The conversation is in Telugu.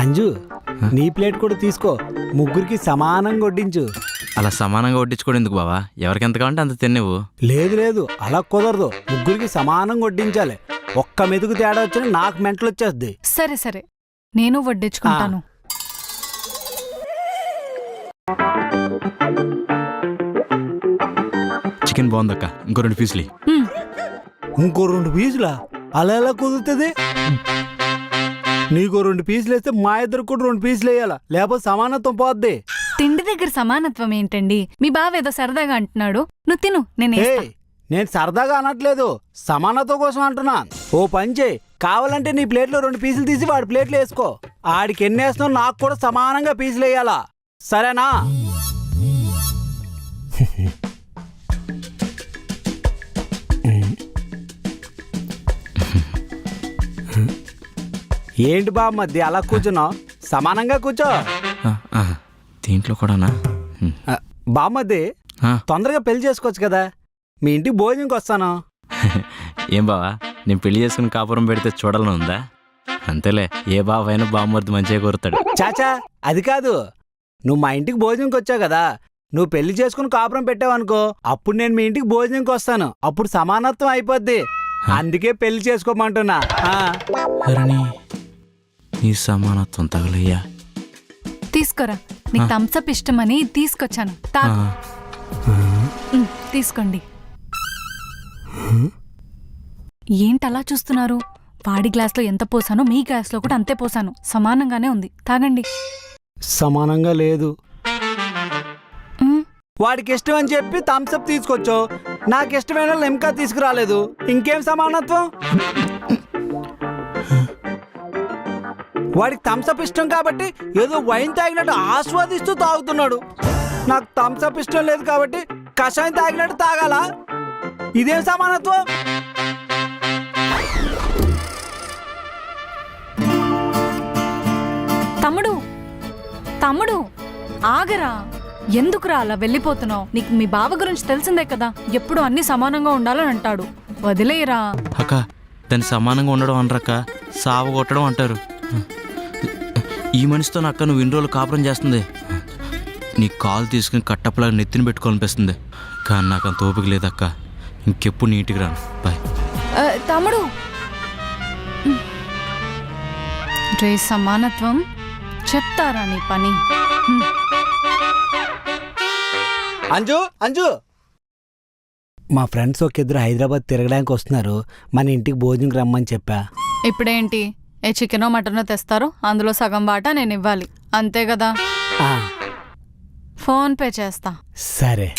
అంజు నీ ప్లేట్ కూడా తీసుకో, ముగ్గురికి సమానంగా వడ్డించు. అలా సమానంగా వడ్డించుకోవడం ఎందుకు బావా? ఎవరికి ఎంత కావాలంటే అంత తినేవు. లేదు లేదు, అలా కుదరదు. ముగ్గురికి సమానంగా వడ్డించాలి. ఒక్క మెతుకు తేడా వచ్చినా నాకు మెంటలు వచ్చేస్తుంది. సరే సరే, నేను వడ్డించుకుంటాను. చికెన్ బాగుందక్క, ఇంకో 2 పీసులు. ఇంకో 2 పీసులా? అలా ఎలా కుదురుతుంది? నీకో 2 పీసులు వేస్తే మా ఇద్దరు కూడా 2 పీసులు వేయాలా, లేకపోతే సమానత్వం పోద్ది. తిండి దగ్గర సమానత్వం ఏంటండి? మీ బావ ఏదో సరదాగా అంటున్నాడు, నువ్వు తిను. నేను సరదాగా అనట్లేదు, సమానత్వం కోసం అంటున్నా. ఓ పని చేయి, కావాలంటే నీ ప్లేట్లో 2 పీసులు తీసి వాడి ప్లేట్లో వేసుకో. ఆడికి ఎన్ని వేస్తున్నావు నాకు కూడా సమానంగా పీసులు వేయాలా, సరేనా? ఏంటి బాబు మధ్య అలా కూర్చున్నావు? సమానంగా కూర్చో. దీంట్లో కూడానా? బామ్మద్ది తొందరగా పెళ్లి చేసుకోవచ్చు కదా, మీ ఇంటికి భోజనంకి వస్తాను. ఏం బావా, నేను పెళ్లి చేసుకుని కాపురం పెడితే చూడాలని ఉందా? అంతేలే, ఏ బావైనా బామ్మర్ది మంచిగా కోరుతాడు. చాచా అది కాదు, నువ్వు మా ఇంటికి భోజనంకి వచ్చావు కదా, నువ్వు పెళ్లి చేసుకుని కాపురం పెట్టావనుకో, అప్పుడు నేను మీ ఇంటికి భోజనంకి వస్తాను. అప్పుడు సమానత్వం అయిపోద్ది. అందుకే పెళ్లి చేసుకోమంటున్నా. నీ సమానత్వం తగలయ్యా. తీసుకోరా, నీకు థమ్సప్ ఇష్టమని తీసుకొచ్చాను. తీసుకోండి. ఏంటలా చూస్తున్నారు? వాడి గ్లాస్లో ఎంత పోసానో మీ గ్లాస్లో కూడా అంతే పోసాను. సమానంగానే ఉంది, తాగండి. సమానంగా లేదు. వాడికి ఇష్టం అని చెప్పి థమ్సప్ తీసుకొచ్చావు, నాకు ఇష్టమైన లెమ్కా తీసుకురాలేదు. ఇంకేం సమానత్వం? వాడికి థమ్సప్ ఇష్టం కాబట్టి ఏదో వైన్ తాగినట్టు ఆస్వాదిస్తూ తాగుతున్నాడు. నాకు థమ్సప్ ఇష్టం లేదు కాబట్టి కషాయం తాగినట్టు తాగాలా? ఇదేం సమానత్వం? తమ్ముడు తమ్ముడు ఆగరా, ఎందుకురా అలా వెళ్ళిపోతున్నావు? నీకు మీ బావ గురించి తెలిసిందే కదా, ఎప్పుడు అన్ని సమానంగా ఉండాలని అంటాడు. వదిలేయరా. అక్క, దాన్ని సమానంగా ఉండడం అనరక్క, సావు కొట్టడం అంటారు. ఈ మనిషితో అక్క నువ్వు ఇన్ని రోజులు కాపురం చేస్తుంది. నీ కాలు తీసుకుని కట్టప్పలాగా నెత్తిని పెట్టుకోవాలనిపిస్తుంది, కానీ నాకు అంత ఓపిక లేదక్క. ఇంకెప్పుడు నీటికి రాను. బాయ్. తమ్ముడు, రే సమానత్వం చెప్తారా నీ పని? అంజు అంజు, మా ఫ్రెండ్స్ ఒక ఇద్దరు హైదరాబాద్ తిరగడానికి వస్తున్నారు, మన ఇంటికి భోజనంకి రమ్మని చెప్పా. ఇప్పుడేంటి, ఏ చికెనో మటనో తెస్తారు, అందులో సగం బాటా నేను ఇవ్వాలి, అంతే కదా? ఫోన్ పే చేస్తా. సరే.